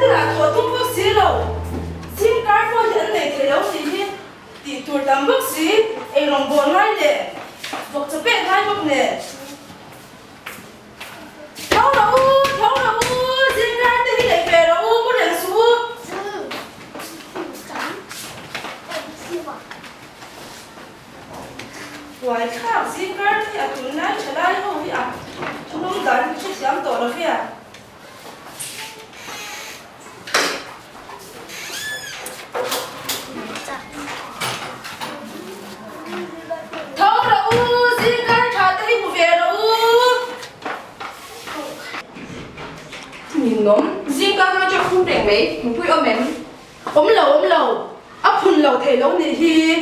là thua tung bác sĩ lâu xin cái phô hiện này thì lâu thì thì tuổi tầm bác sĩ em lòng buồn ngay nè vật cho bé hai bác nè thấu là xin cái thì lại về là có đèn xuống ngoài khác xin cái thì tuổi này trở lại không vậy chúng nó đánh chút xíu tổ là vậy nóm riêng các cho không đèn mấy mình vui ôm em ôm lầu ấp phun lầu thầy lâu này thì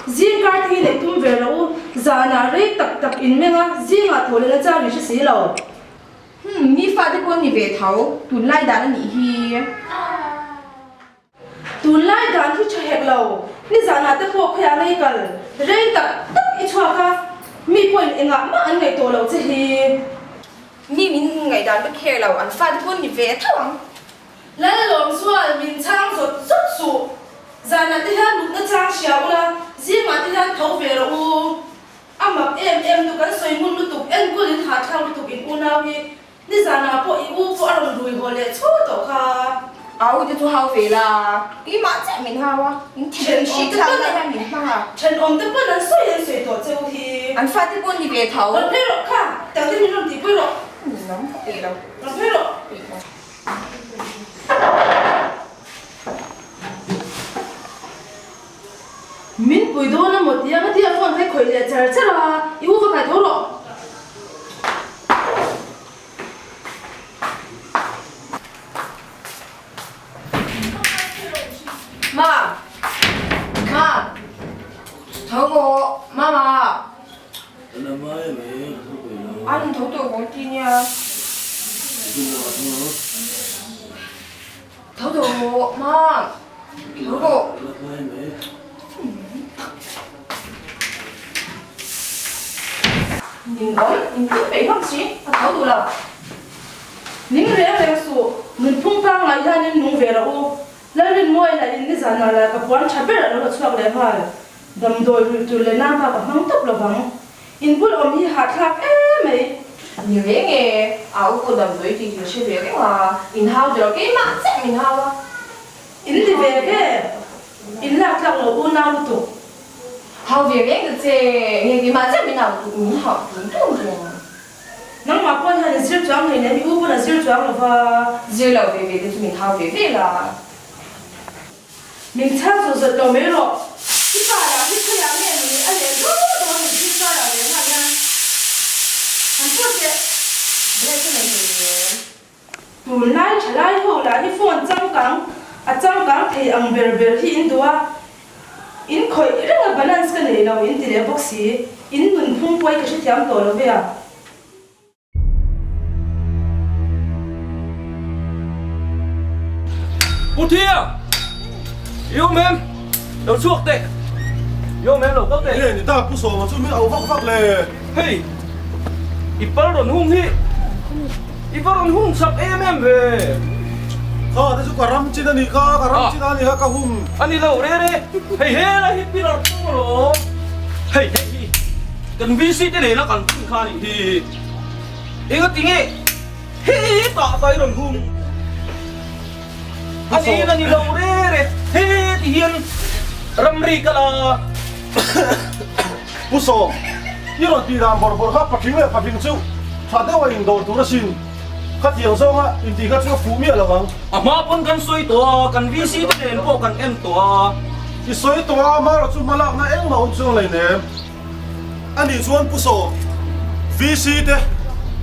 riêng cái thì này tung về lâu giờ nào đấy tập in mình á riêng là thôi là cha đi sẽ xí lầu mi phát đi con đi về thấu tuần lai đàn nhỉ hi tuần lai đàn thì cho hẹp lầu ni giờ nào tới phố khaya này cần đấy tập ít cho cả mi quên anh ạ mà anh ngày tổ lầu chứ hi mi mình ngày đàn bất khéo lầu anh phát đi con đi về thấu lại lòng xua mình trang rồi rất sụ giờ nào tới hắn lúc nó trang xéo là riêng mà tới hắn thấu về lâu mà em tụi cái xoay môn tụi em cứ đến hạt thao tụi in u nào đi ni giờ nào bộ u bộ làm đuổi gọi lệ chua tổ kha áo thì tôi hao về là cái mã chạy mình hao á chân chỉ cái thằng này mình mang à chân ôm tới bên anh xoay tổ châu thì anh phát đi con đi về thấu làm thế rồi kha chẳng thấy mình làm gì bây rồi nóng thật đâu làm thế rồi mình bùi đô là một tiếng thì phong thấy khởi lệ chờ chứ là yêu có phải thấu rồi ma thấu cô mama anh thấu tôi có tin nha thấu tôi ma thấu cô nhìn cứ bị hấp xí thấu tôi là nín rẽ số mình phun phang lại ra nên nung về rồi lấy lên môi là in cái dàn là cái quán chả biết là nó xuất lại phải đầm đồi rồi lên nam vào măng tóc là vắng in bút ông đi hạt hạt mấy nhiều cái nghề áo cô đầm đuổi thì chưa biết cái mà in hao rồi cái mã sẽ mình hao á in thì về cái in lạc lạc ở u nào tụ hao việc cái nghề cái mã sẽ mình nào cũng học cũng tốt rồi nắng mà con hay là siêu choáng này này u là siêu choáng là và giờ là về thì mình hao về là mình chắc rồi giật đầu mấy rồi cái bà là cái nhà này mình anh ấy rất là mình đi ra là đến hàng nha anh说姐đây cái này thì tụi lại trở lại hồ là cái phone trang cắn thì ông về thì in đua in khởi rất là balance cái này đâu in thì để bác sĩ in mình không quay cái sự thiam tổ là vậy à Cô Thi à? Yêu mềm đầu chuột tệ yêu mềm đầu gốc tệ ê người ta cứ sổ mà chúng mình ấu vắc lề hey ipal đồn hung hi ipal đồn hung sập em về thôi thế chúng ram chi này cả ram chi này cả hum anh đi đâu đấy hey hey là hippie đồn hung rồi hey hey cần visit thế này nó còn không khai thì anh có tiếng ấy hey tọa tay đồn hung anh đi đâu đấy hey thì hiền ramri kala cứ sổ như là đi làm bор bор khác phát triển chú phát đến ngoài đầu tôi đã xin khát tiền xong á in thì khát chú phú miệng là vâng mà pun kan soi to kan visi te den po kan em to thì soi to mà là chú mà lạc na em mà ông chú này nè anh đi xuống cứ sổ vi si thế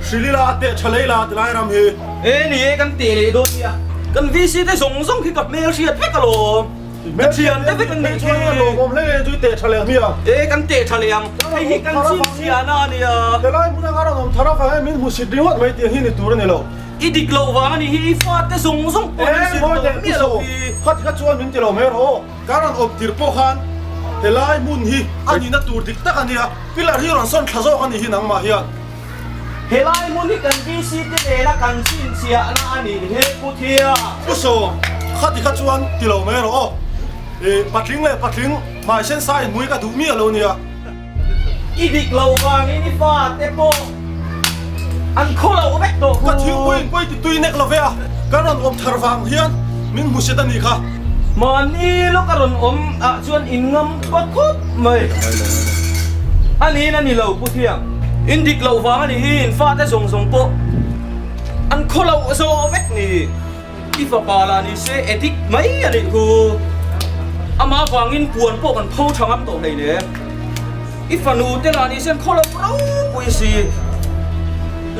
xử lý là tệ trả lấy là lại làm gì e ni kan te le do ya kan visi te song song khi gặp mail siat ve ka lo mẹ tiền đấy với cái này cho nó lồng ôm lấy chú tệ trả lấy miệng e kan te thaleam ai hi kan sim sia na ni ya cái này muốn ăn nó thara phải mình muốn xịt đi hết mấy tiền hi này tour này lo i dik lo wa ni hi fa te song song po em mỗi lần mi lo khát khát chuan mình tiền lo mer ho cái nó ôm tiền po khan thế lại muốn hi anh đi na tour dik tak anh đi à cái là hi ron son khazo anh hi nang mà hi เฮลัยมุนิกันวิสิตเดละกันสินเสียนะอันนี้เฮปุเทีย 不说，ข้าที่ข้าชวนที่เราไม่รอปัดทิ้งเลยปัดทิ้งมาเช่นสายมวยกับดูเมียเราเนี่ย อีดิกเราวางนี่ฟาเตโปอันโคเราเวกโต ก็ทิ้งไปที่ตุยเน็กเราเวียการนั้นอมทารฟังเฮียนมินมุสตันนี่ค่ะ มันนี่ลูกกระรนอมชวนอินงมก็คุบไม่อันนี้นั่นนี่เราปุเทียอินดิกเราวางนี่อินฟาเตส่งโปอันโคเราโซเวกนี่อีฟ้าปาลานี่เซเอติกไม่อันนี้คืออามาฟังอินปวนพวกกันพูดทางอันโตเลยเนี่ยอีฟ้านูเตลานี่เซนโคเราเราปุยซี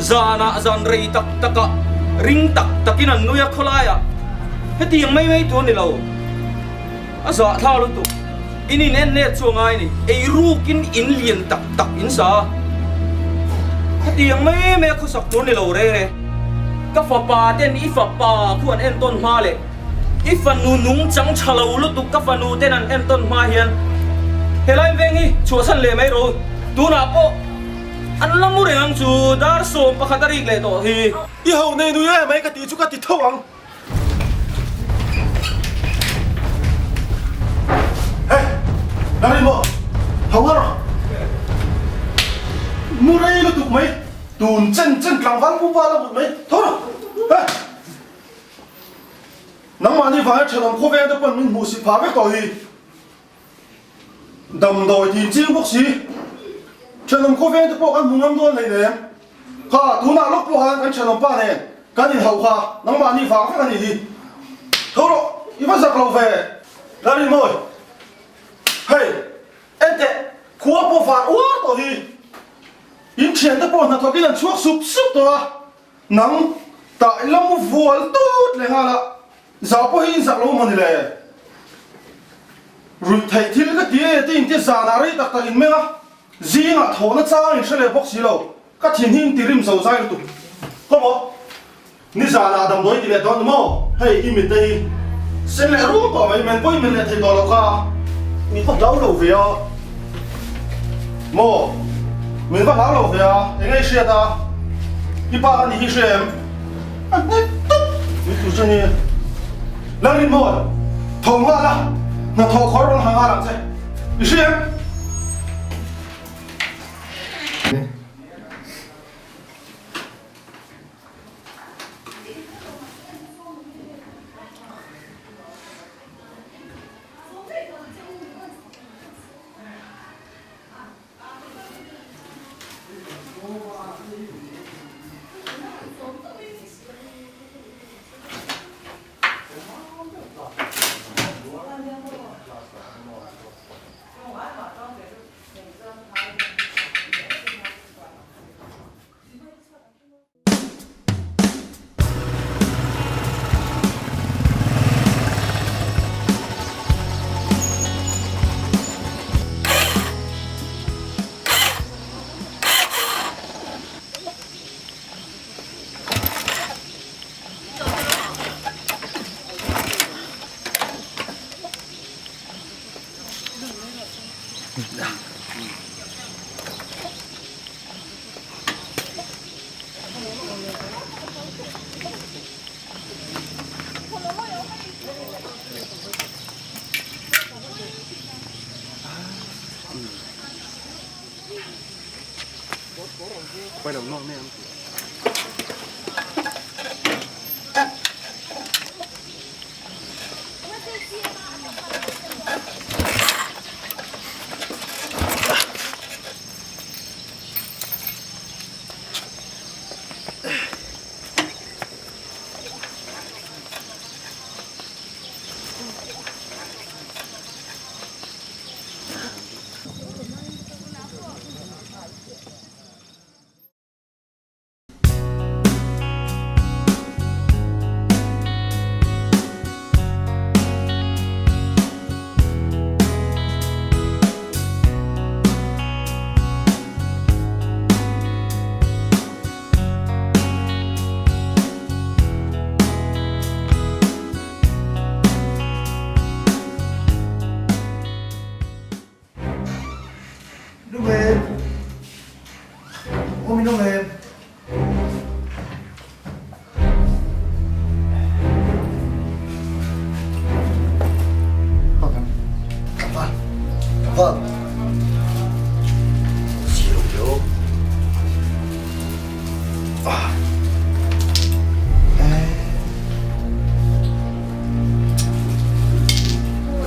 จานะจานเรย์ตักริงตักินันนุยโคลายะเฮตียังไม่ตัวนี่เราอาสาท่าลุตุอินี่เน่ช่วงไงนี่ไอรูกินอินเลียนตักอินซาเฮตียังไม่เขาสักตัวนี่เราเร่ก็ฟ้าป่าเต้นอีฟ้าป่าควรเอ็นต้นมาเลยอีฟ้านูนุ่งจังชะลาวลุตุก็ฟ้านูเต้นนั่นเอ็นต้นมาเฮียนเฮลัยเวงีชัวสันเลยไม่รู้ดูน่ะโปอันละมุเรงจูดาร์โซมปะขัดริกเลยตัวฮี以後你女嘅咪個地主個地偷王。哎，哪里冇？好啊咯。冇人個讀沒？讀真講翻不發了沒？偷了。哎，能把你放喺車上破壞都本命冇事怕咩道理？等待電子博士，車上破壞都幫緊冇咁多嚟嘅。ข้าดูน่าลูกผู้หานกันเฉลิมป้าเนี่ยกันนี่เฮาข้าน้องมานี่ฟังกันนี่ทีทุกอีวันสักเราเฟ่แล้วนี่มั้ยเฮ้ยเอ็นเต้ขัวผู้ฟังว้าตัวทียิงเฉียนตะปนนักทกินช่วงสุบตัวนังตาอีลำวัวตูดเลยฮะละจะพอหินสักเรามันนี่เลยรุ่ยไทยที่เล็กที่ตีนที่สานารีตักตะอินเมล่ะจีน่ะโถน่ะจ้างอินเชลล์บ็อกซี่เราก็ทิ้งหินตีริมเสาไซล์ตุก็บอกนี่สานาดำโดยที่เล็ดตอนมั้งเฮ้ยอีมิตย์เส้นเลือดรู้ป่ะไม่เป็นปุ้ยมันเล็ดที่ตัวเราค่ะมีคนเล่าเราเฟียมั้งมีคนเล่าเราเฟียยังไงเสียตาที่ป้ากันนี่เสียมอันนี้ตุ๊บนี่ตัวเจนี่แล้วนี่มั้งทงว่าละน่าทงขอร้องหางอะไรใช่เสียมไปเดี๋ยวนอนแม่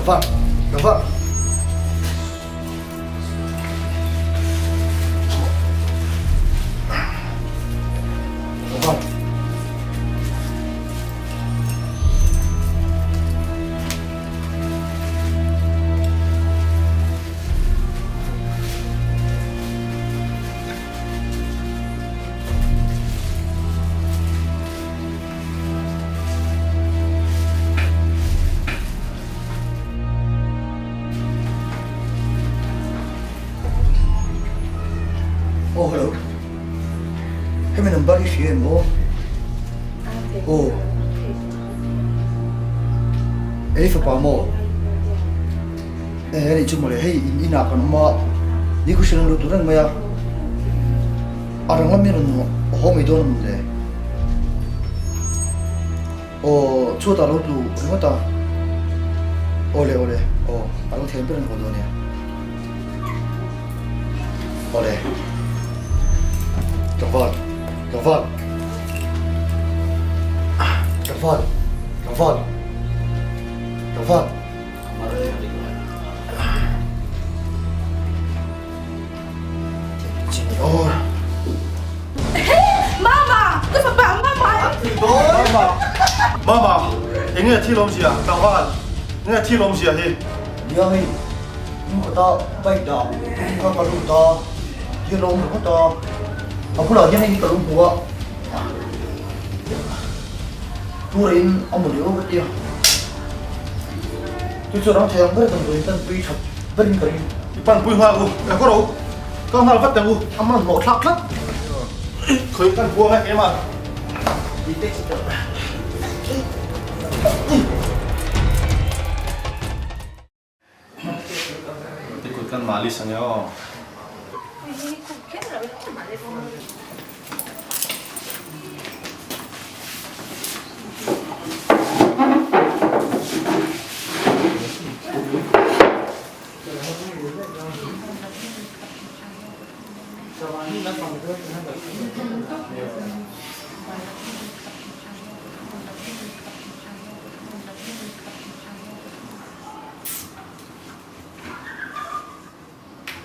Gafan, Gafan. Gafan. Oh, hello. Hey, my number is here, Mo. Oh. Hey, for Pamo. Eh, cuma le, hey, ini nak kan ma. Ni ku senang lu turun maya. Orang lama ni home itu orang muda. Oh, cuaca lalu tu, apa ta? Oleh. Oh, aku temperatur kau tu ni. Oleh. Gafan. Oh. Mama, cái phần bảng mama. Mama, ini ti lom sia, Gafan. Ini ti lom sia ni. Dia ni, ni kata baik dah. Kau kalau dah, dia lom kata. Aku lah dia ni kalau buat. Turin, amu dia buat dia. Tu orang saya angkat tentu cak bering. Ipan pui hoa u, aku tahu. Kau hal phát u, Aman mau tak tak. khởi căn buông ấy em à. Ikut kan malis sanyo.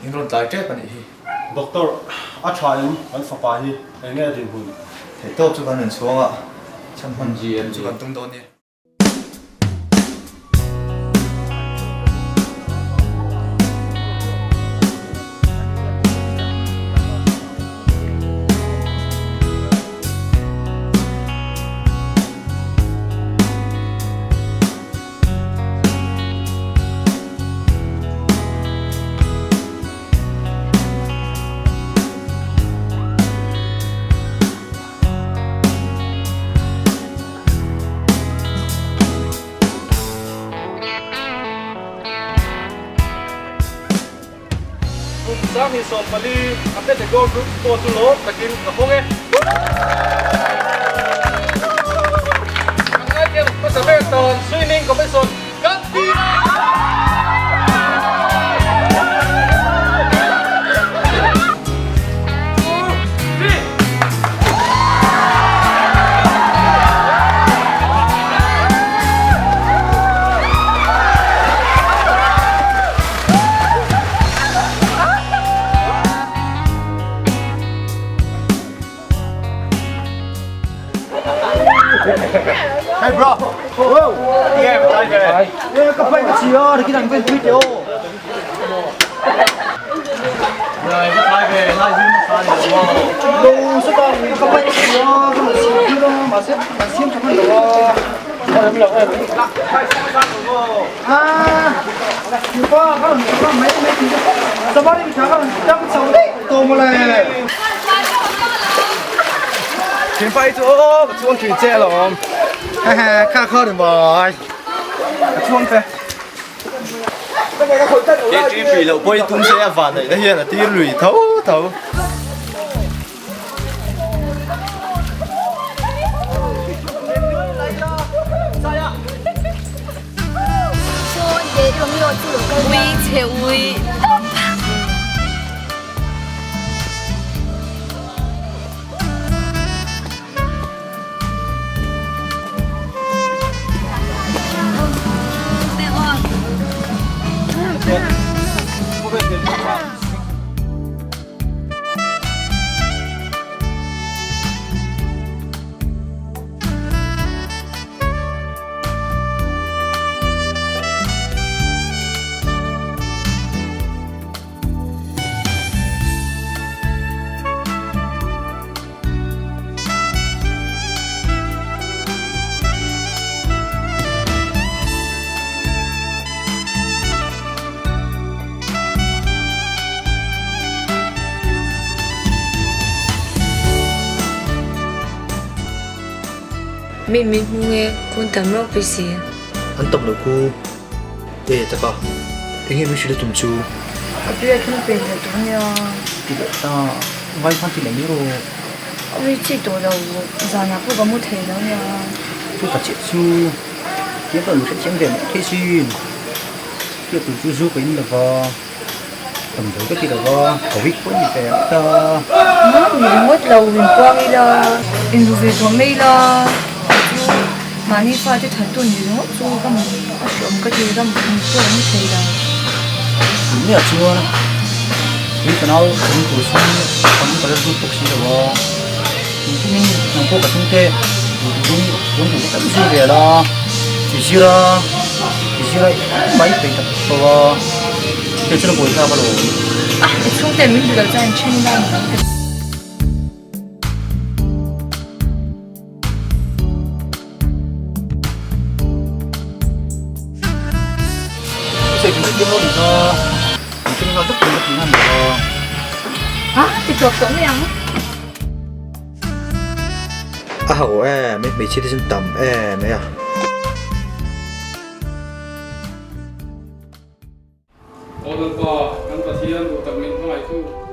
Ingron tai chết bạn đi. Doctor, a try anh phải phải hi, anh nghe điện hun. Thế tốt cho bạn xuống ạ. Chăm phần gì em cho bạn tung đôn đi. Sang hi son pali apet de go group to tu lo takin kapong e ang ating pasabeton swimming competition kantina Hey bro. Wow. nghe mà tay về Ê, các bạn cái gì đó, cái thằng bên video. rồi tay về tay dinh tay về wow Đồ số tao các bạn cái gì đó, cái mà xem đó mà xem cho con đồ. em lộc em lắc tay sang wow À. Nhiều quá, các mấy thì sao bắt đi chả các chắc sao đấy. Tô mà lại. chuyển phải chỗ chuông chuyển xe rồi Ha ha, khá khó được rồi. chuông xe cái chú bị lậu bơi tung xe vào này nó hiện là tiêu lùi thấu thấu 우이 Mình nghe con tầm rock với gì Anh tập được cô. Ê, ta có. Thế nghe mới chỉ được tụm chú. Bây giờ không phải là đúng nhau Thì vậy ta vai phan thì lấy rồi. Ôi chị tổ đầu giờ nào cũng có một thể đâu nha Chú ta chết chú. Kiếm vào một cái chém đèn thế gì. Kia tụi chú giúp với là vào. Tầm tới cái gì là vào. Có vít quá như thế ta. Nó mình mất đầu mình qua đi là mình về tổ mây là 많이 빠져 달돈 이런 거 조금 아쉬운 거 제가 무슨 소리 제가 Đúng là chưa. Vì cái nào cũng có xong còn có rất tốt xí rồi. Nhưng nó có cả thông thế. Đúng cũng có gì về đó. Chỉ là mấy phải tập vào. Cái chuyện của ta bao lâu? 아, 총 때문에 우리가 짠 챙긴다는 거. Sẽ cũng biết nó được đó. Cái nó tất cả nó cũng làm được. 아, 대표 없었네 양. À hổ mấy chị đi trên tầm mấy à. 어떤 거 간다 뒤에는 또 민통아 있고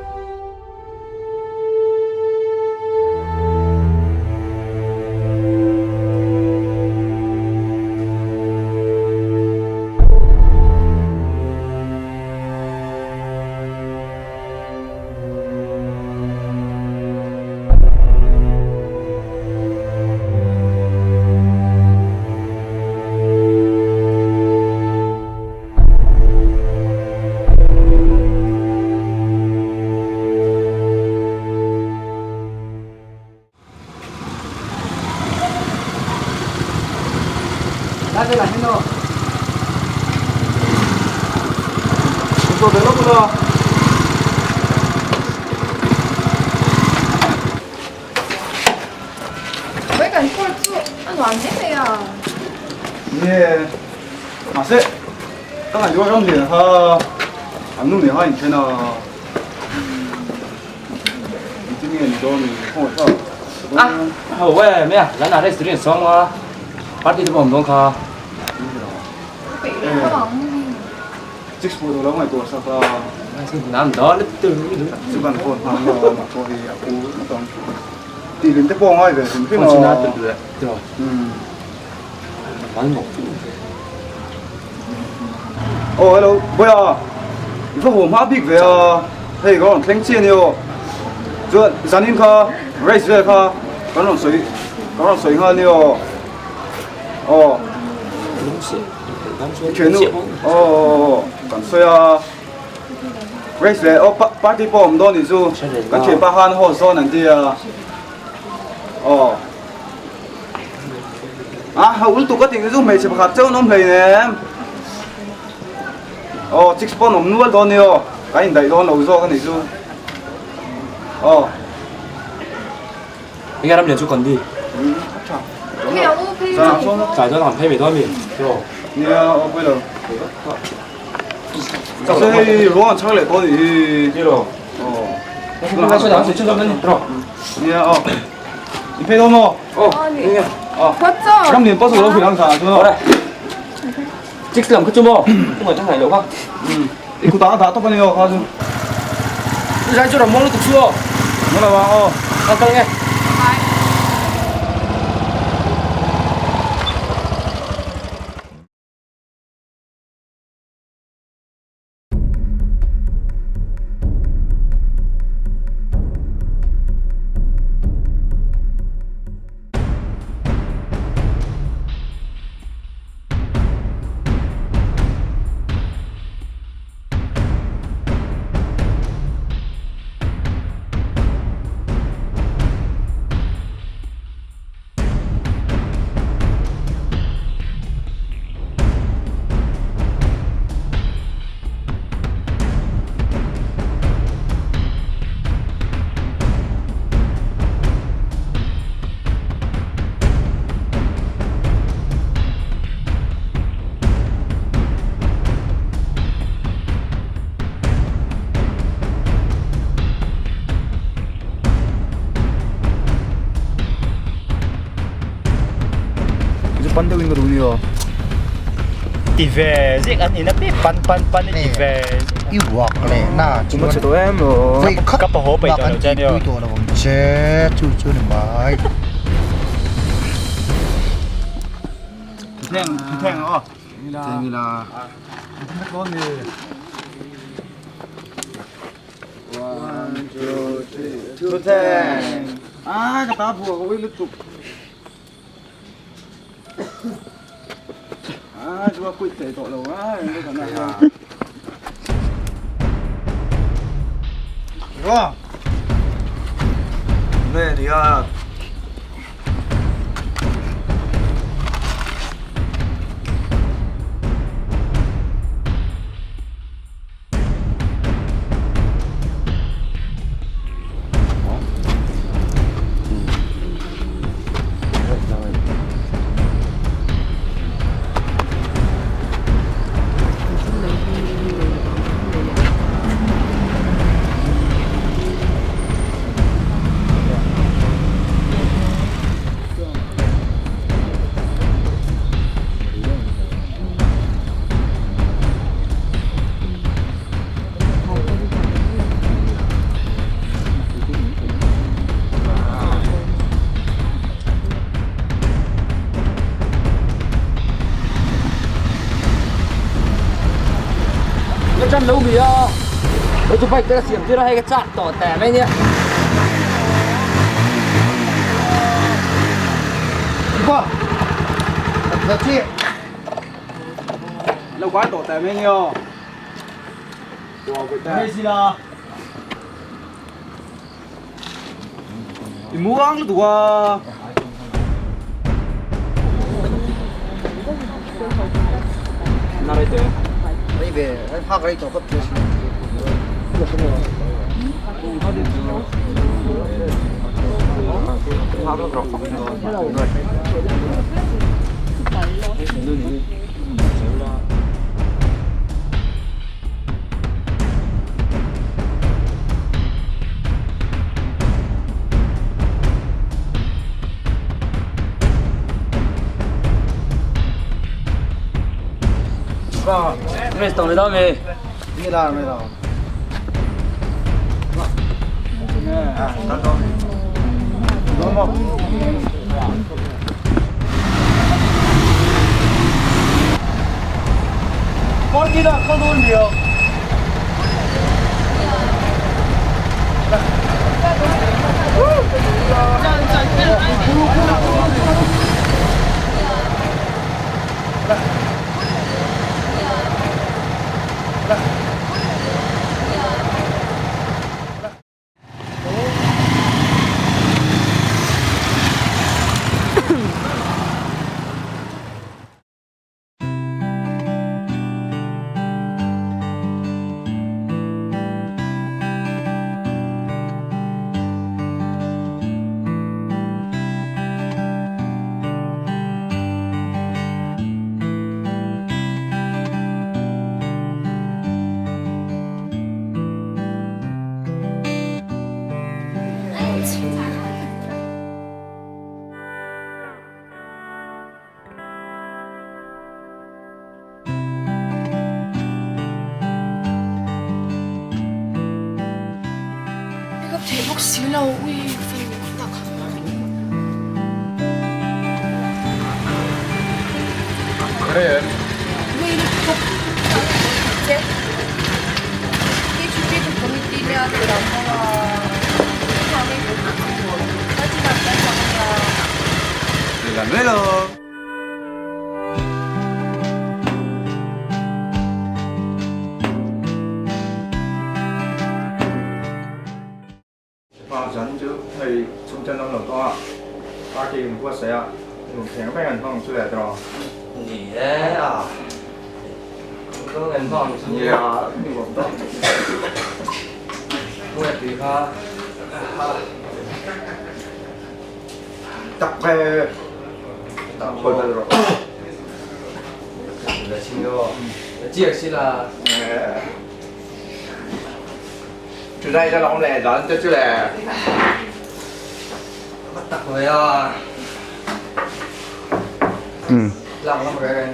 나한테 안 했노 또 내려보라 왜敢过住？那暖没呀？ 예. 아세. 땅아 이거 좀 돼. 안弄的话你天呐。今天你找你看我跳。 왜 뭐야 난 나를 스트레스 성아 파티도 못 놓가 직스포도 너무 많이 도와서 난 너를 뜨는 주간 폰 하는 거 거의 아고 어떤 뒤는 때 뽕아야 돼. 좀 거 지나들 그래 들어 많이 먹지 hello, 뭐야? 이거 뭐 합익 왜야? hey, con thanh nhiều. Rồi, dàn in kha, race về kha, có nó sấy hơn nhiều. Chuyển luôn. Còn xoay race về, party bomb đó thì chú, cái chuyện ba han hồ sơ này thì hậu tụ cái tiếng chú mấy chỉ bắt châu nó mấy nè. Six point ổn nuôi đó nhiều, cái này đó nấu cho cái này chú. 이게 하면 연출 건디 그냥 오페이. 자 저는 한 패배 더미 들어 Nè, bây giờ. Cái luôn chắc lại có gì. 들어 그럼 한 시간 남았어 천천히 들어 Nè, 이 페이도 뭐. 이게 맞죠? 그럼 님 버스 그럼 그냥 가. 그래 찍스 làm 그쪽 뭐 그거 장난 아니고 봐 이거 다 똑바로요. 가서. 잘 줄어 먹는 거 추워 뭐라 봐. 깜깜해 pan đâu in rồi nhiều Tì về giết anh nó biết pan đi về yêu hoặc này na chúng ta tụi em rồi vậy cấp bảo hộ bảy tờ trên tôi tổ là vòng chết chú được bài thèn ó thế như là con gì chú thế à cái ta vừa có với liên tục à chúng ta quỵt thể tội đầu á cái thằng này đúng này thì à chân lâu bì à, tôi chụp ảnh cái xiềng chưa hay cái chặt tỏ tẻ mấy nhỉ? qua thật chị lâu quá tổ tài mấy nhiêu đây gì là thì mua ăn luôn tụi à nào đây thế bây về phát cái tổ cấp kia Mày tổng này đâu mày? đi là mày nào con kia là con đôn nhiều 이거 대박 실라 우리 딱 그래 왜 이렇게 이제 이 주제 좀 범위 뛰면 그 남자가 밤에 하지만 난 thì làm đấy rồi vào dẫn chứ thầy trung chân ông đầu to ba kỳ một qua xe một thẻ mấy ngàn phong chưa để rồi gì đấy à có ngân phong gì à đi một tóc mua gì kha tập về tập hồi bây giờ là xin đâu chia xin là từ đây cho nó lẻ dẫn cho chứ lẻ bắt tặc rồi à làm cái người này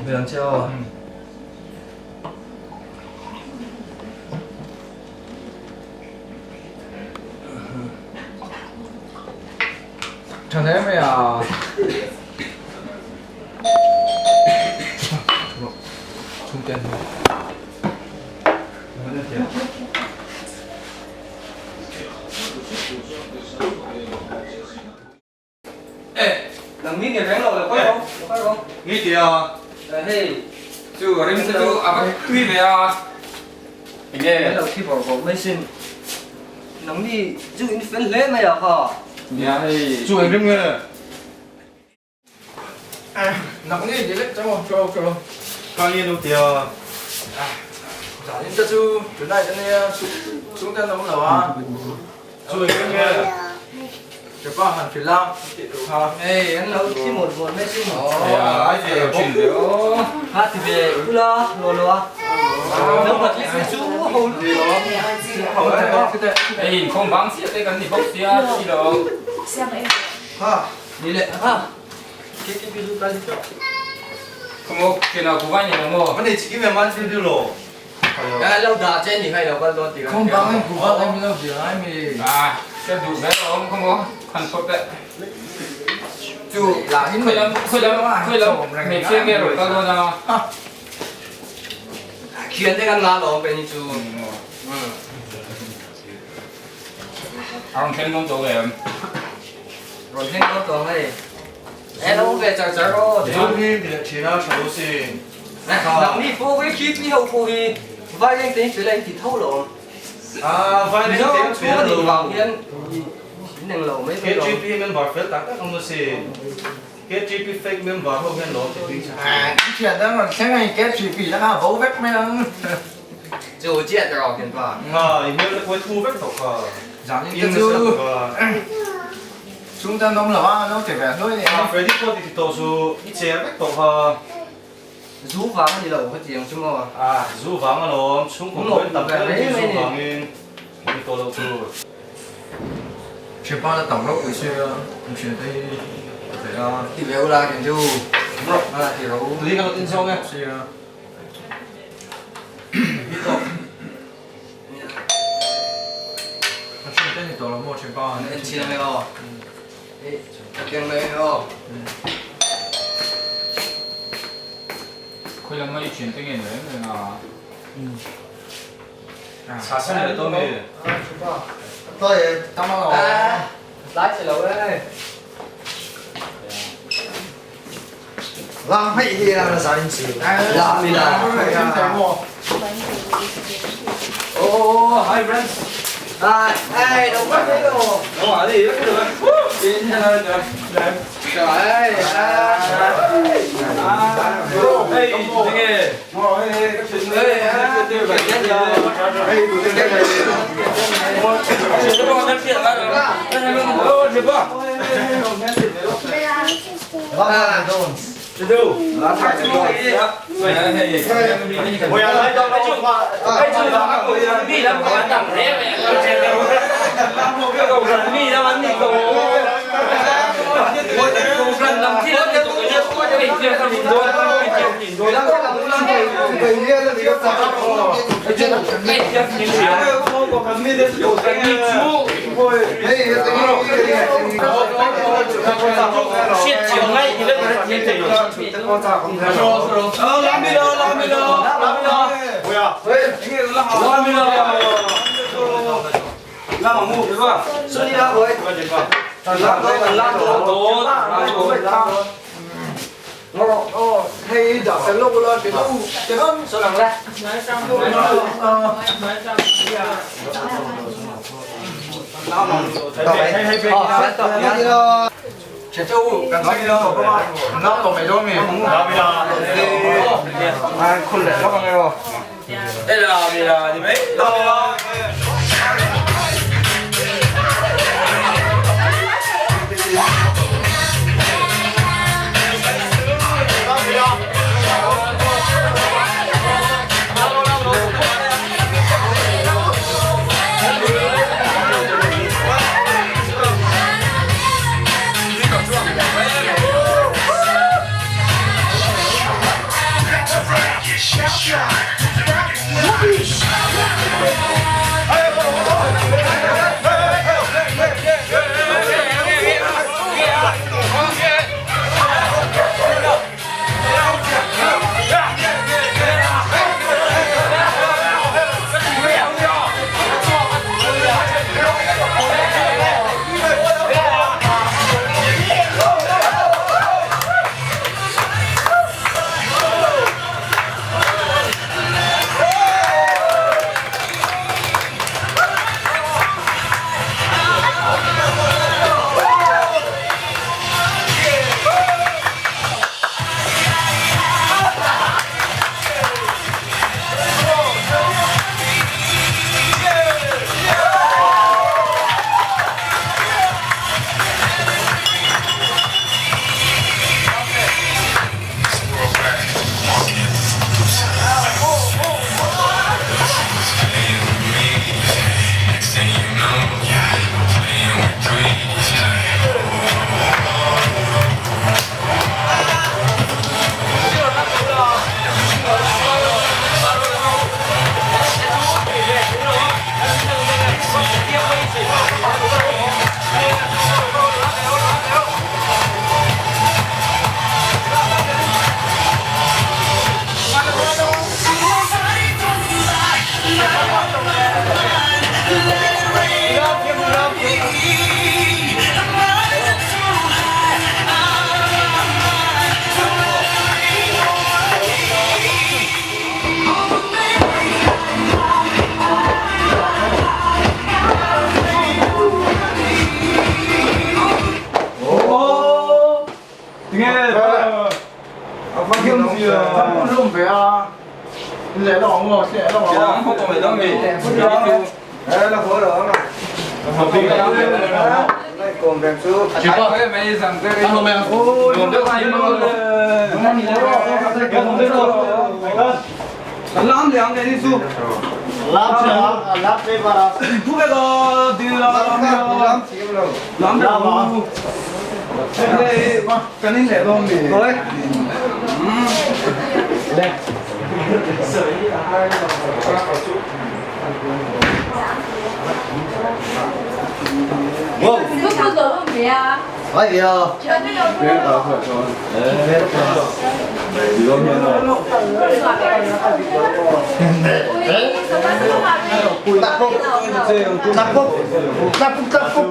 đường chưa chẳng thế mày à充电ê thằng mít này ráng rồi là có không mít thì hey chú ở đây mình sẽ chú à bắt quy về à nghe đầu khi bỏ mấy xin nóng đi chú in phấn lễ mày à hả nhà thì chú anh biết nghe nóng đi thì lấy cho coi như đâu thì giả đến cho chú này cho nên chú cái nóng nào à chú anh biết nghe cho con hẳn phải làm ê anh lâu khi một mấy xin ai thì chuyện đó hát thì về cứ lo lo nếu mà chú hồn gì đó ê không vắng xía đây cần gì bốc xía gì đâu đi lệ cái video ra đi cho không có cái nào cũng vay nhiều mà vấn đề chỉ cái mà ăn video cái lâu đã trên thì hay là con luôn thì không bằng anh cũng bằng anh lâu gì ai mình à cái đủ bé rồi không có hẳn tốt đấy chú là những khơi lắm mình chưa nghe rồi tao đâu khiến thế kan ngalo bên chú ông thêm công tổ về rồi thêm có tổ này em đâu về chờ đó chú đi thì chỉ là cháu xin nằm đi phố với kíp đi hậu phố đi vai anh tính phía lên thì thâu lỗ vai nếu tiếng phía đi vào yên chỉ năng lỗ mấy cái GP mình bảo phết tất cả không có gì cái GP fake mình bảo không nên lỗ thì đi à chuyện đó mà sáng ngày kết chỉ vì nó vỗ vét mấy lần dù chuyện rồi tiền vào mình là quay thu vết thuộc giảm những cái chú chúng ta nông là nó thể về thôi Freddy có thì tổ số ít chế vết thuộc rú vắng thì lẩu cái tiền chúng nó rú vắng nó chúng cũng quên tập cái rú vắng mình tổ đầu tư chuyện bao là tổng gốc của xưa chuyện đây thì béo là cái chú là thì đâu lý cái tin sau nghe xưa chuyện đây thì tổ là một chuyện bao nên chia này rồi cái này rồi khơi lắm mấy chuyện tới ngày nữa rồi nào xả sân để tôi mê tôi tao mau lái xe lẩu đấy làm hay thì là sao đến xíu làm đi là oh hi friends ai đâu có thấy đâu đâu ở gì đó được tin hơn rồi trời ơi hey nghe ngồi hey cái chuyện đấy tiêu phải chết rồi hey tụi cái này cái con nói chuyện lại rồi cái này mình ô được không đâu là thằng cái vậy hey bây giờ lấy cho cái chuyện cái chuyện đó của đi làm cái đẳng rẻ làm một cái cầu rắn đi làm ăn đi cầu lần làm thi lớp tụi nó có cho mình chơi con nhìn đôi nhìn đôi lắm cái kia là gì đó cái chuyện này nhìn xíu không có cần mi đến chỗ cái mi chú hey shit chiều ngay thì lên cái thiên thể làm đi đâu làm đi đâu 뭐야 làm đi đâu làm mua cái gì xuân đi đâu rồi làm đồ hay đọc cái lúc lên cái lúc cái hôm sao làm ra trẻ trâu cần nói đâu các bạn nó còn phải đâu mình khôn lệ các bạn nghe rồi đây là gì mấy đâu luôn về à lẽ đó ngồi sẽ đó Dạ, không còn phải đâu mì. đấy là phối đó Không bị đâu. cùng đèn sư Chỉ có cái mấy rằng cái ăn không em còn nước hay mà. Làm gì ăn cái đi su. lắp đi vào Thu cái đó đi làm được. Cái này lẻ đâu mì. Rồi. Lúc bao giờ không mẹ à? vậy giờ Chưa biết đâu. Ui, sao bác không làm đi? tắt phúc tắt phúc tắt phúc tắt phúc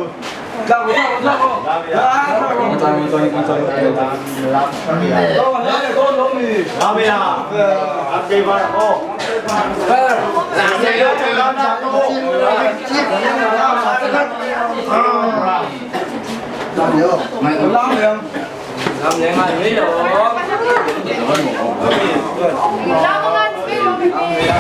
Làm vậy mà nghĩ rồi. Làm không ăn, biết không biết gì.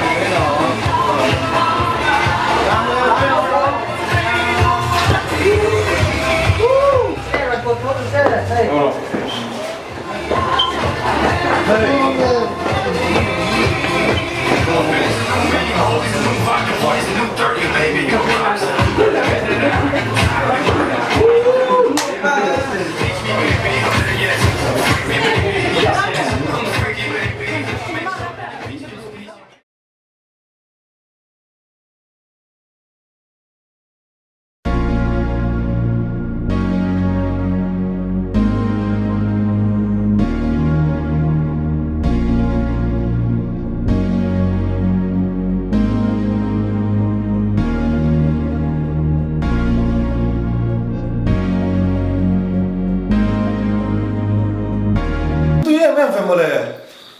tuy em phải mà lệ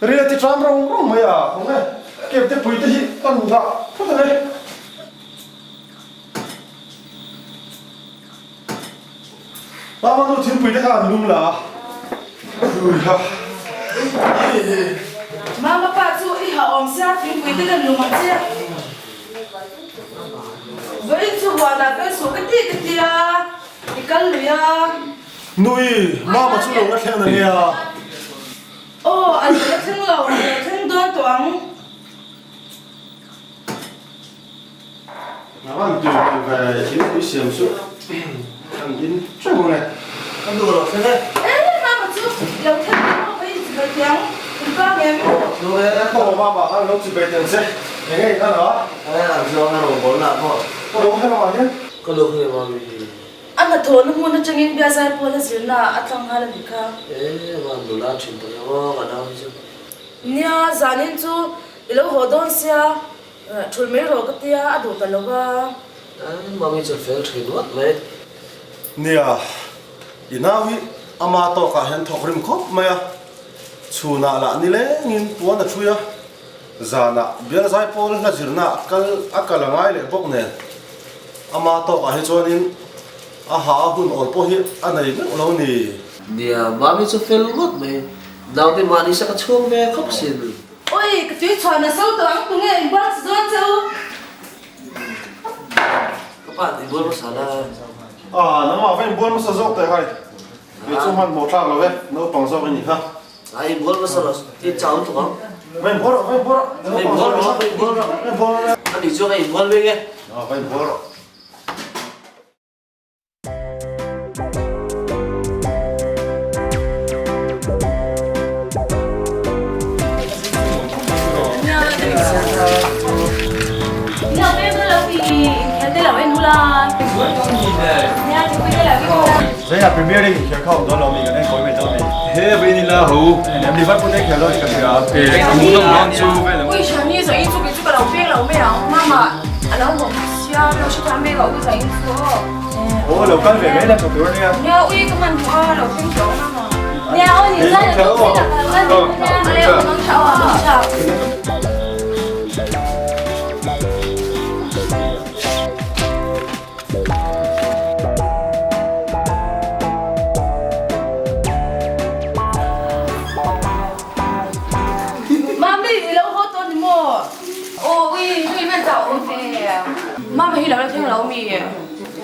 rồi thì trăm rong rong mày à không nghe kịp thì bụi thì con ngủ gạo phút rồi ba mà nó thiên bụi thì cả luôn là ui ha Mama pa chu I ha om sia phim quý tên lùm mà chia. Với chu hòa là cái số cái tia cái căn lìa. nuôi mà chú đâu nó khen này à Ô anh sẽ thằng lẩu thằng đoan toán. nó ăn từ về chính cái xiêm suốt ăn chín chắc không này ăn đồ rồi thế đấy Ê mama chu lâu thằng nó phải chỉ cái tiếng. Ba em. rồi đấy không mà bảo ăn nấu chỉ về tiền xe thế ngay đó đó Cái làm sao nó bốn là thôi. có đúng hay mà nhé Có được thì mà mình Anh là thốn nó muốn nó chẳng in bia sai po là gì na at thằng hai là bị khao. ê mà đồ la chuyện đó mà đâu chứ. Nia zanin chu ilo hodon sia chul me ro ka tia adu ta loga. Mà mình sẽ phải thấy nó vậy. nia inawi ama to ka hen thok rim khop maya chuna la ni le ngin puan na thuya zana bia zai pol na zirna akal ngai le bok ne ama to ka he chonin a ha hun ol po hi anai me lo ni Dia mà mình sẽ phải lót mày. Đầu tiên mà đi sẽ có chuông về khóc xin. Ôi cái tuyết chọn là sâu toán tung nghe anh bắt doan châu. Các bạn thì muốn sao là nó mà ven buôn mà sa zok te hai ye chu man mo thang lo ve no pang zok ni ha ai muốn sao là đi cháu tụi con. ven bor Mình muốn ven bor anh đi cho anh muốn về nghe. ven bor Nhà em tôi là vì cái tên là em là. Nhà chúng tôi là cái Saya nak Premier League kira kau dah lama ni kan kau main dah ni. Hei, begini lah hu. Yang di Liverpool ni kira kan kira. Kamu tu orang tu betul. 为什么所以做给这个老兵老妹啊，妈妈，然后我想要去谈那个为啥因素？ Oh, lokal betul lah kau tu ni. 你要为个蛮多老兵球那么。nhà ôi nhìn ra là không biết là nhà leo nón chảo à nón chảo. mà hi lo theng lo mi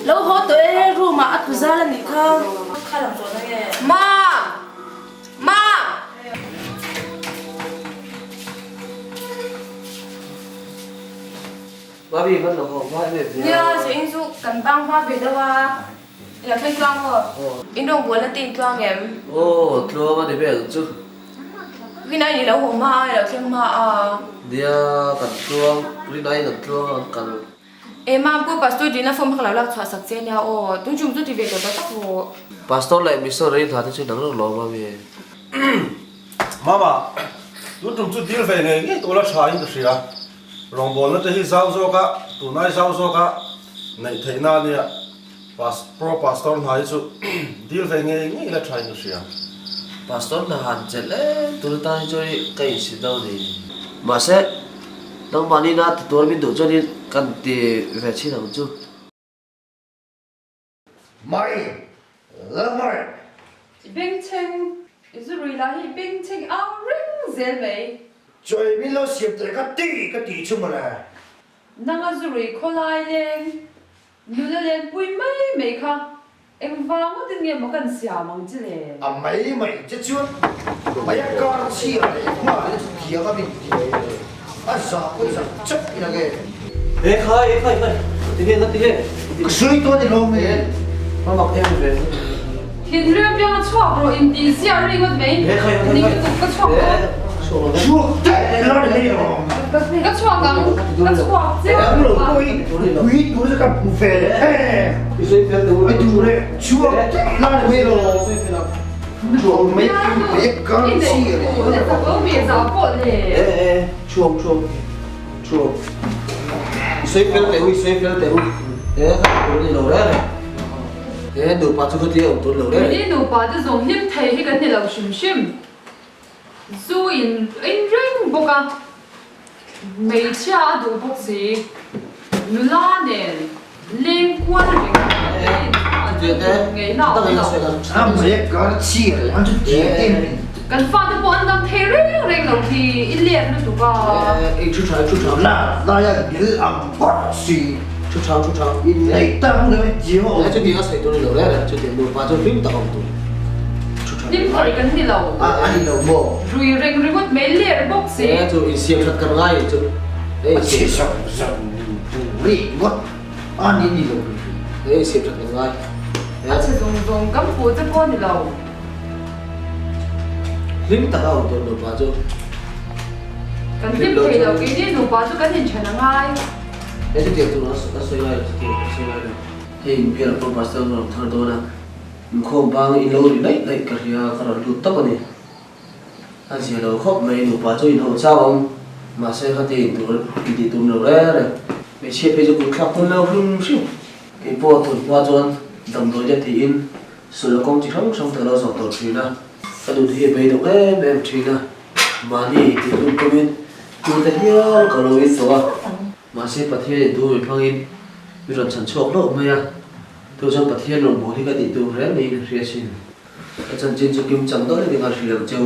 lâu hốt tới ru mà ăn ra là nị khao khai làm rồi nghe ma bà bị vẫn là họ vai về nha sẽ in su cần băng hoa về đâu à là khen quang rồi in đồng buồn là tin quang em ô thua mà để về chứ cái này thì đâu hồ ma là khen ma à dia cần thua cái này cần thua cần em mà cô pastor đi na phong khla la thua sắc chen ya o tung chung tu ti về đó tắc hồ pastor lại missionary thà thì đắng được lo mà về mama lúc chúng tôi deal về này tôi là sai cái gì à rong bol nó thì sao sao cả tụi này sao sao cả này thấy na nè pastor nói chú deal về này là sai cái gì à pastor là hàn chết lẽ tôi ta chơi cái gì đâu thì mà sẽ đang bán đi na thì tôi biết đủ cho nên cần tiền về chi nào chút mày lỡ mày Bing Cheng is really Bing Cheng ao ring zel mei. chơi mình lo xếp tới cái tí chung mà là Nang a zuri kholai leng. Nula len pui mai mei kha. Em vang mo tin nge mo kan sia mang chi le. à mày chết chưa mày con chi à mà cái kia cái mình à sao cái sao chết cái này ê khai tiếng nghe cái suy tôi thì lo mày mà mặc em về Hin rem yang chwa ro in ti sia ring wat mei. Ni ka tu ka chwa. chúa tệ nó là gì rồi Ka chwa gang. Ka chwa che. em rồi quý tôi sẽ gặp về cái gì phải đủ cái chú đấy chúa nó là gì rồi chúa mấy con chi Ko le ta ko mi za ko le. ê chuông xoay phiếu tiểu thế tôi đi lâu đấy thế đủ bao nhiêu tiền tôi lâu đấy Ni nu pa de zong him thei hi kan ni lo shim shim. Zu in ring boka. Mei cha du bok si. Nu la nen. Len quan ring. chuyện thế Ngai tao na nghĩ na. sẽ là à mấy con chi rồi anh chút tiền tiền Kan fa de po an dam thei ring lo ki in lien nu tu ka. ê chút cháo là ya như ăn bát xì chút cháo in này tăng nữa chiếu đấy chút tiền sẽ tôi đi lâu đấy chút tiền đủ bao nhiêu phim tao không tôi chút cháo Nim thei kan ni lo. anh đi đâu bộ Rui ring wat mei le bok si. thế tôi xem thật cần ngay chút đấy chỉ xem sợ rì mất anh đi đâu đấy xem thật cần ngay A che zong kam pu te po ni lo. phim tao không tôi đủ bao nhiêu Kan him thei lo ki ni nu pa chu kan hin chana ngai. đấy chút tiền tôi nó xoay ngay rồi hình kia là con pastor nó thằng tôi nè không bằng in lâu thì đấy cái gì cái đó lụt tóc này anh chỉ là khóc mấy nụ bà cho in hậu sao không mà sẽ có tiền tụi đi tụi nó đấy rồi mấy chiếc bây giờ cũng khóc hơn lâu hơn xíu cái bộ tụi qua cho đồng đội cho thì in sửa công chỉ không xong từ lâu rồi tụi thì nè cái tụi thì bây giờ đấy em thì nè mà đi thì tụi công viên tụi ta hiểu có lâu ít rồi mà sẽ bắt hiện tụi phong in bây giờ sản xuất lâu mà tôi trong bát thiên rồi bố thì cái tỷ tụ rẽ mình rẽ xin, cái chân trên cho kim trắng đó thì ngar xì lợn châu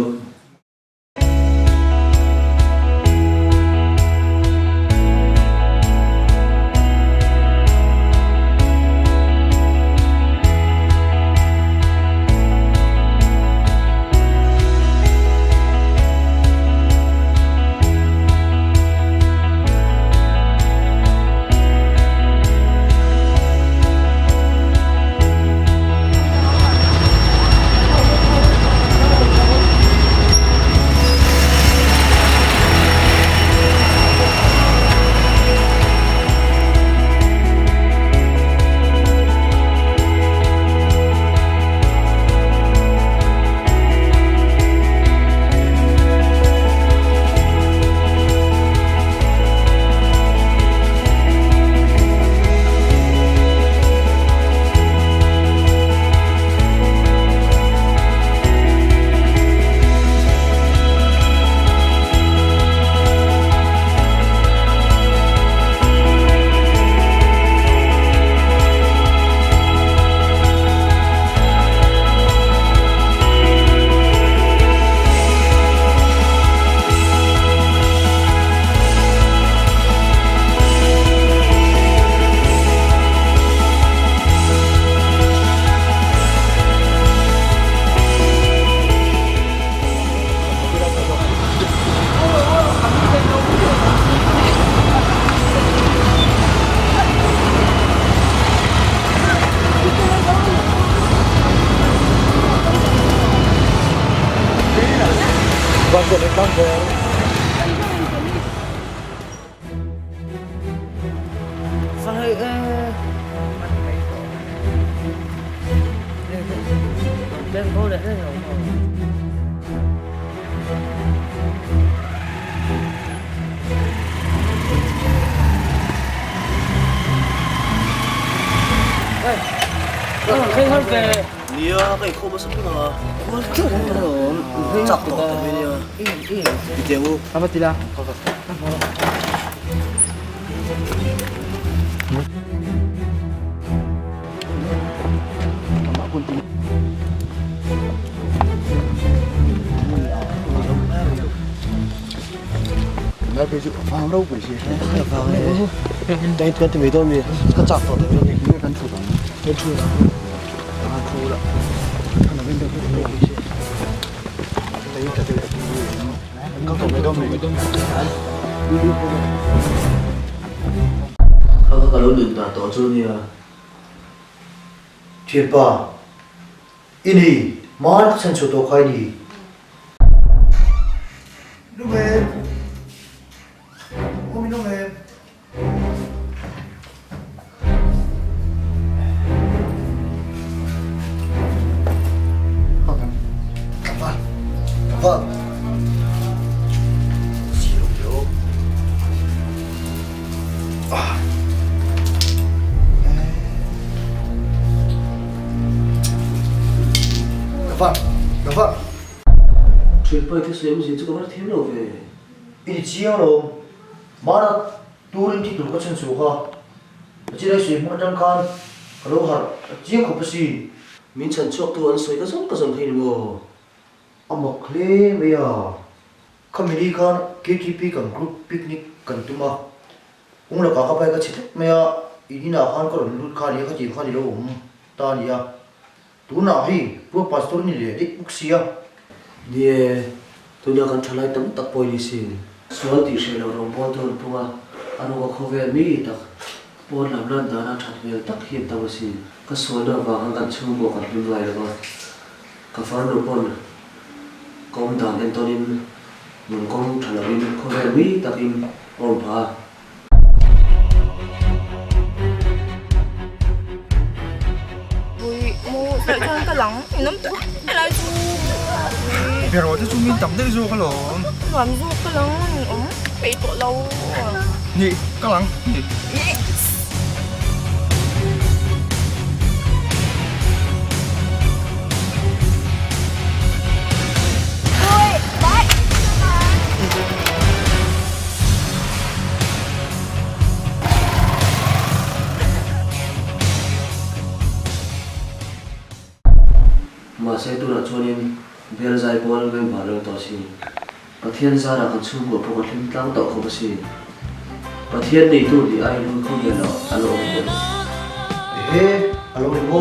được đang về phải bên cô để thế nào Kaya hơn về nia cái khô bớt sắp nữa chặt tổ cái nia đi tiêu apa tidak? ngay bây giờ vào đâu buổi chiều vào đây cái mấy đôi mình có chặt tổ đấy mình cũng cần chụp cái chụp chụp là nó bên đâu cái buổi chiều đây cái có tổ mấy đôi mình không có lối đường tỏa tổ cho nia chuyện bà ini mà sen số tổ khai đi đúng rồi ôm nó về vâng siêu yếu vâng chuyện bay cái xem gì chứ có bắt thiếu đâu về ini chiang lo mana turin ti tur ka chen su ha chi dai sui mo dan kan alo har chiang ko pasi min chan chok tu an soi ka zong thei mo amak khle me ya comedy kan KTP kan group picnic kan tuma ung la ka pai ka chi me ya idina han ko lut kha ni ka ji kha ni lo ta ni ya tu na hi pu pastor ni le dik uksia die tu na kan thalai tam tak poi ni si sual ti se lo rom pon ton punga anu ko khove mi tak pon lam lan da na that vel tak hi ta si ka sual na wa ang kan chu mo ka lu lai lo ka far no pon kom dan antonin mun kom thalawin khove mi takin or ba Mo phải con cái lỏng thì nó cái lại chu Pero chứ chúng mình tắm đây rồi cái lỗ. làm du cái lỏng bị tội lâu Nhị, các lắng. mà sẽ tu là cho nên bây giờ giải bol với bảo lưu tổ si và thiên gia là con chung của phong thiên tăng tổ không si và thiên này tu thì ai luôn không nhận đâu alo he alo ni mo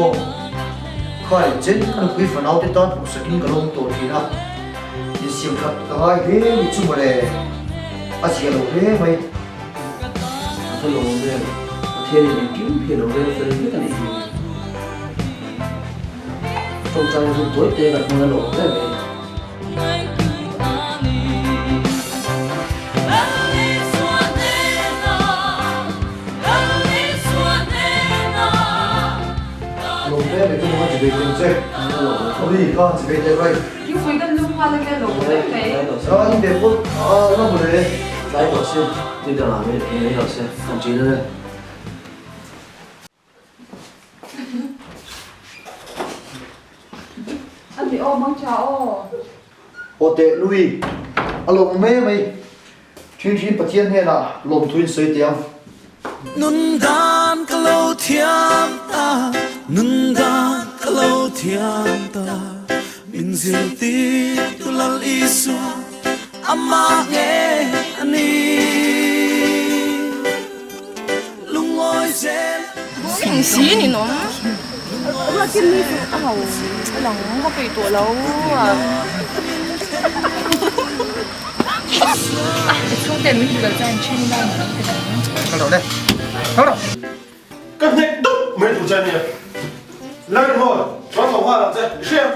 khai chen kan kui fa nau te tan pu sakin ka long to thi na ni sim khat ka ai he ni chu mare a chi alo he mai cái lồng về và thiên này mình kiếm phiền lồng về phải biết cái gì trong trang dùng tối tê gặp người lỗ về lồng thế để chúng ta chỉ về cùng chơi không đi con chỉ về chơi vậy Yêu quý cái lung hoa cái lỗ đấy mày. đó nhưng để phút nó một đấy cái tổ sư đi đâu làm cái này tổ sư thậm chí là Anh bị ôm mong cháu. ô tệ lui alo mẹ mày chuyên chuyên bắt chuyện thế nào lồng thuyền sơi tiếng nun gan ka lo thiam ta nun gan ka lo thiam ta min zil ti tu lal isu ama nge ani lung ngồi xem Thành xí thì nó là cái ly ảo lòng có bị tuổi lâu à充电没几个站去那里 Thằng đầu đây. Thằng đầu. Các nhện đúc mấy thủ chân này. Lên rồi. Cho phòng hoa làm gì? Xem.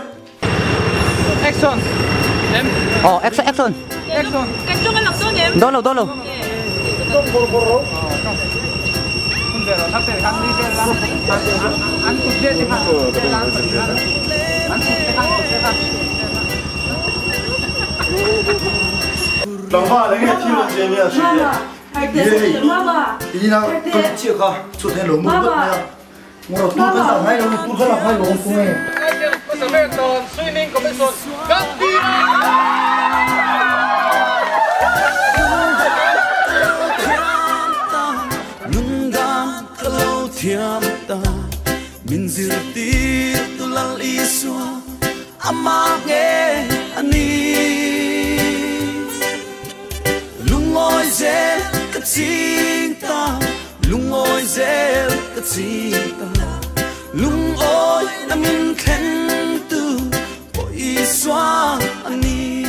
Action. Em action action Cái chỗ cái lọc số nhé. đó lâu Lòng ba đấy nghe chi là gì nhỉ? Mama, hai đứa sẽ mama. Tí nào tôi chia khá, chút thêm lỗ mũi bớt nha. Một đầu tu cân tặng hay lỗ, tu cân tặng hay lỗ không nghe. Min zirti tu lal iswa amage ani lungoi zel kacinta lungoi zel kacinta lungoi na min khen tu po iswa ani